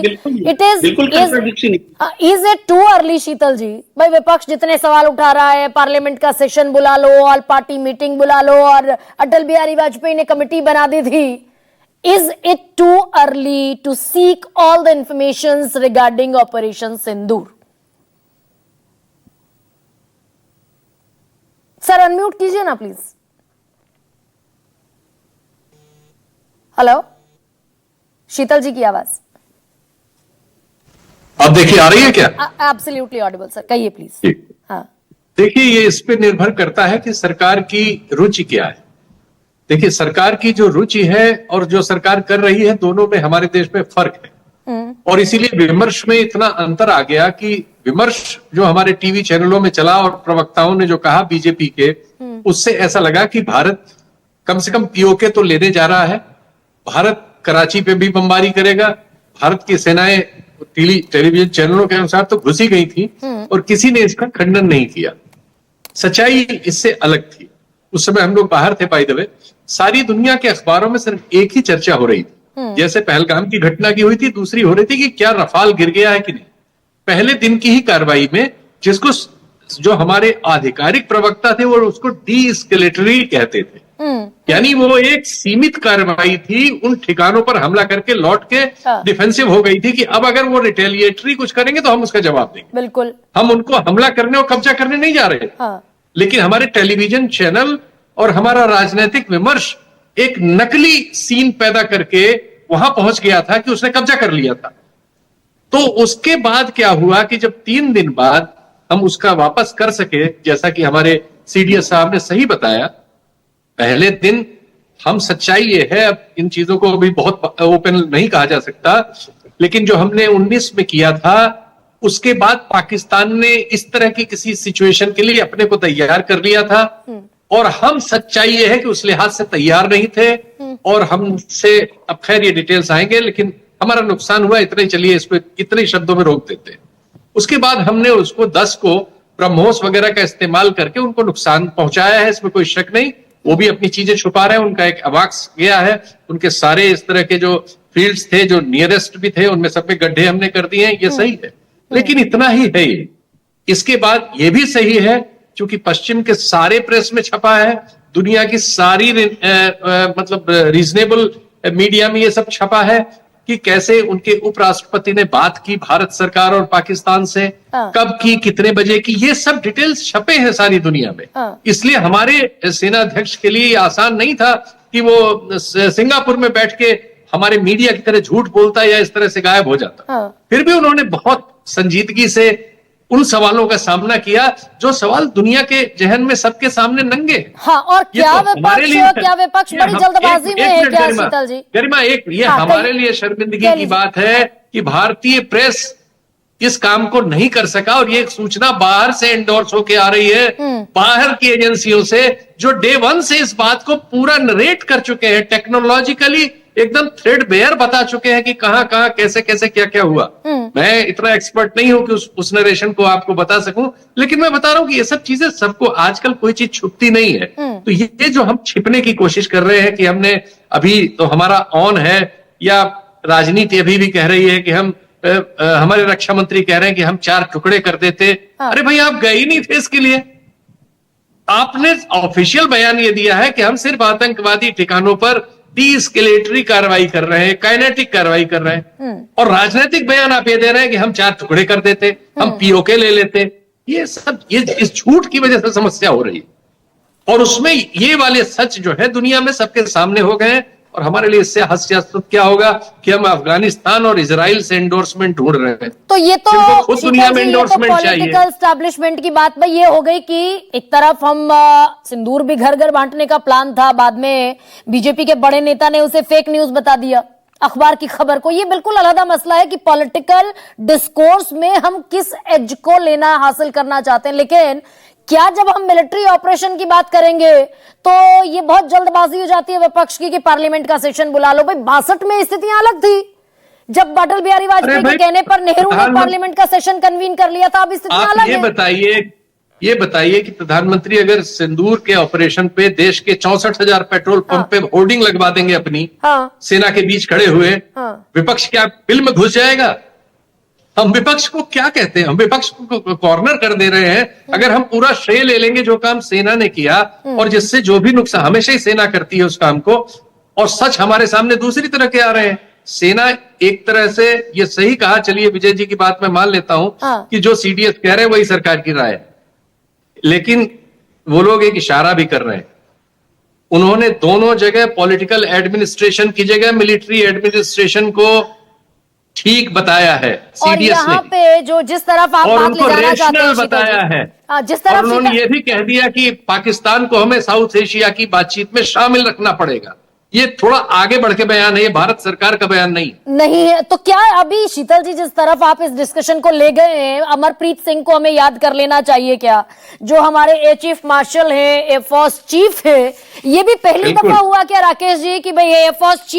It is it too early Sheetal ji? भाई विपक्ष जितने सवाल उठा रहा है, पार्लियामेंट का सेशन बुला लो, ऑल पार्टी मीटिंग बुला लो, और अटल बिहारी वाजपेयी ने कमेटी बना दी थी। Is it too early to seek all the information regarding operation Sindoor? Sir unmute कीजिए ना प्लीज। हेलो, शीतल जी की आवाज अब देखिए आ रही है क्या? एब्सोल्युटली ऑडिबल सर, कहिए प्लीज। हाँ, देखिए ये इस पे निर्भर करता है कि सरकार की रुचि क्या है। देखिए सरकार की जो रुचि है और जो सरकार कर रही है, दोनों में हमारे देश में फर्क है। और इसीलिए विमर्श में इतना अंतर आ गया कि विमर्श जो हमारे टीवी चैनलों में चला और प्रवक्ताओं ने जो कहा बीजेपी के, उससे ऐसा लगा कि भारत कम से कम पीओके तो लेने जा रहा है, भारत कराची पे भी बमबारी करेगा। भारत की सेनाएं टेलीविजन चैनलों के अनुसार तो घुसी गई थी और किसी ने इसका खंडन नहीं किया। सच्चाई इससे अलग थी। उस समय हम लोग बाहर थे, बाय द वे। सारी दुनिया के अखबारों में सिर्फ एक ही चर्चा हो रही थी, जैसे पहलगाम की घटना की हुई थी, दूसरी हो रही थी कि क्या रफाल गिर गया है कि नहीं। पहले दिन की ही कार्रवाई में, जिसको जो हमारे आधिकारिक प्रवक्ता थे वो उसको डी एस्केलेटरी कहते थे, यानी वो एक सीमित कार्रवाई थी, उन ठिकानों पर हमला करके लौट के डिफेंसिव हो गई थी कि अब अगर वो रिटेलिएटरी कुछ करेंगे तो हम उसका जवाब देंगे। बिल्कुल, हम उनको हमला करने और कब्जा करने नहीं जा रहे। लेकिन हमारे टेलीविजन चैनल और हमारा राजनीतिक विमर्श एक नकली सीन पैदा करके वहां पहुंच गया था कि उसने कब्जा कर लिया था। तो उसके बाद क्या हुआ कि जब 3 दिन बाद हम उसका वापस कर सके, जैसा कि हमारे सीडीएस साहब ने सही बताया, पहले दिन हम सच्चाई ये है, अब इन चीजों को भी बहुत ओपन नहीं कहा जा सकता, लेकिन जो हमने 19 में किया था, उसके बाद पाकिस्तान ने इस तरह की किसी सिचुएशन के लिए अपने को तैयार कर लिया था और हम सच्चाई ये है कि उस लिहाज से तैयार नहीं थे। और हमसे अब खैर ये डिटेल्स आएंगे, लेकिन हमारा नुकसान हुआ इतना ही, चलिए इस पे इतने शब्दों में रोक देते हैं। उसके बाद हमने उसको 10 को ब्रह्मोस वगैरह का इस्तेमाल करके उनको नुकसान पहुंचाया है, इसमें कोई शक नहीं। वो भी अपनी चीजें छुपा रहे हैं, उनका एक अवाक्स गया है, उनके सारे इस तरह के जो फील्ड्स थे, जो नियरेस्ट भी थे, उनमें सब में गड्ढे हमने कर दिए हैं, ये सही है। लेकिन इतना ही है ये। इसके बाद ये भी सही है, क्योंकि पश्चिम के सारे प्रेस में छपा है, दुनिया की सारी मतलब रीजनेबल मीडिया में ये सब छपा है कि कैसे उनके उपराष्ट्रपति ने बात की भारत सरकार और पाकिस्तान से, कब की, कितने बजे की, ये सब डिटेल्स छपे हैं सारी दुनिया में। इसलिए हमारे सेना अध्यक्ष के लिए आसान नहीं था कि वो सिंगापुर में बैठ के हमारे मीडिया की तरह झूठ बोलता या इस तरह से गायब हो जाता। फिर भी उन्होंने बहुत संजीदगी से उन सवालों का सामना किया जो सवाल दुनिया के जहन में सबके सामने नंगे। हाँ, और क्या विपक्ष बड़ी जल्दबाजी में है क्या शीतल जी? गरिमा, ये हमारे लिए शर्मिंदगी की बात है कि भारतीय प्रेस इस काम को नहीं कर सका, और ये सूचना बाहर से एंडोर्स होके आ रही है, बाहर की एजेंसियों से, जो डे 1 से इस बात को पूरा नरेट कर चुके हैं, टेक्नोलॉजिकली एकदम थ्रेडबेयर बता चुके हैं कि कहां कहां कैसे कैसे क्या क्या हुआ। मैं इतना एक्सपर्ट नहीं हूं कि उस नरेशन को आपको बता सकूं, लेकिन मैं बता रहा हूं कि ये सब चीजें सबको, आजकल कोई चीज छुपती नहीं है। तो ये जो हम छिपने की कोशिश कर रहे हैं कि हमने अभी तो हमारा ऑन है, या राजनीति अभी भी कह रही है कि हम हमारे रक्षा मंत्री कह रहे हैं कि हम 4 टुकड़े कर देते। अरे भाई, आप गए ही नहीं थे इसके लिए। आपने ऑफिशियल बयान ये दिया है कि हम सिर्फ आतंकवादी ठिकानों पर डी-एस्केलेटरी कार्रवाई कर रहे हैं, काइनेटिक कार्रवाई कर रहे हैं, और राजनीतिक बयान आप ये दे रहे हैं कि हम 4 टुकड़े कर देते, हम पीओके ले लेते। ये सब इस झूठ की वजह से समस्या हो रही है। और उसमें ये वाले सच जो है दुनिया में सबके सामने हो गए हैं, और हमारे लिए इससे हास्यास्पद क्या होगा कि हम अफगानिस्तान और इजराइल से एंडोर्समेंट ढूंढ रहे हैं। तो ये तो खुद दुनिया में एंडोर्समेंट चाहिए। पॉलिटिकल एस्टैब्लिशमेंट की बात में ये हो गई कि एक तरफ हम सिंदूर भी घर घर बांटने का प्लान था, बाद में बीजेपी के बड़े नेता ने उसे फेक न्यूज बता दिया, अखबार की खबर को। ये बिल्कुल अलग मसला है कि पॉलिटिकल डिस्कोर्स में हम किस एज को लेना हासिल करना चाहते हैं। लेकिन क्या जब हम मिलिट्री ऑपरेशन की बात करेंगे तो ये बहुत जल्दबाजी हो जाती है विपक्ष की कि पार्लियामेंट का सेशन बुला लो। भाई 62 में स्थितियां अलग थी, जब अटल बिहारी वाजपेयी के कहने पर नेहरू ने पार्लियामेंट का सेशन कन्वीन कर लिया था। अब स्थितियां अलग है। बताइए, ये बताइए कि प्रधानमंत्री अगर सिंदूर के ऑपरेशन पे देश के 64,000 पेट्रोल पंप पे होर्डिंग लगवा देंगे अपनी, सेना के बीच खड़े हुए, विपक्ष क्या बिल में घुस जाएगा? हम विपक्ष को क्या कहते हैं? हम विपक्ष को कॉर्नर कर दे रहे हैं। अगर हम पूरा श्रेय ले लेंगे जो काम सेना ने किया और जिससे जो भी नुकसान, हमेशा ही सेना करती है उस काम को, और सच हमारे सामने दूसरी तरह के आ रहे हैं। सेना एक तरह से, ये सही कहा, चलिए विजय जी की बात मैं मान लेता हूं कि जो सीडीएस कह रहे हैं वही सरकार की राय है, लेकिन वो लोग एक इशारा भी कर रहे हैं। उन्होंने दोनों जगह पॉलिटिकल एडमिनिस्ट्रेशन की जगह मिलिट्री एडमिनिस्ट्रेशन को ठीक बताया है और सीडीएस ने, यहाँ पे जो जिस तरफ आप और बात उनको ले जाना चाहते हैं रेशनल बताया है, जिस तरफ और उन्होंने ये भी कह दिया कि पाकिस्तान को हमें साउथ एशिया की बातचीत में शामिल रखना पड़ेगा। ये थोड़ा आगे बढ़ के बयान है, ये भारत सरकार का बयान नहीं है। तो क्या अभी शीतल जी जिस तरफ आप इस डिस्कशन को ले गए हैं, अमरप्रीत सिंह को हमें याद कर लेना चाहिए क्या, जो हमारे एयर चीफ मार्शल हैं, एयर फोर्स चीफ है? ये भी पहली दफा हुआ क्या राकेश जी कि भाई एयर फोर्स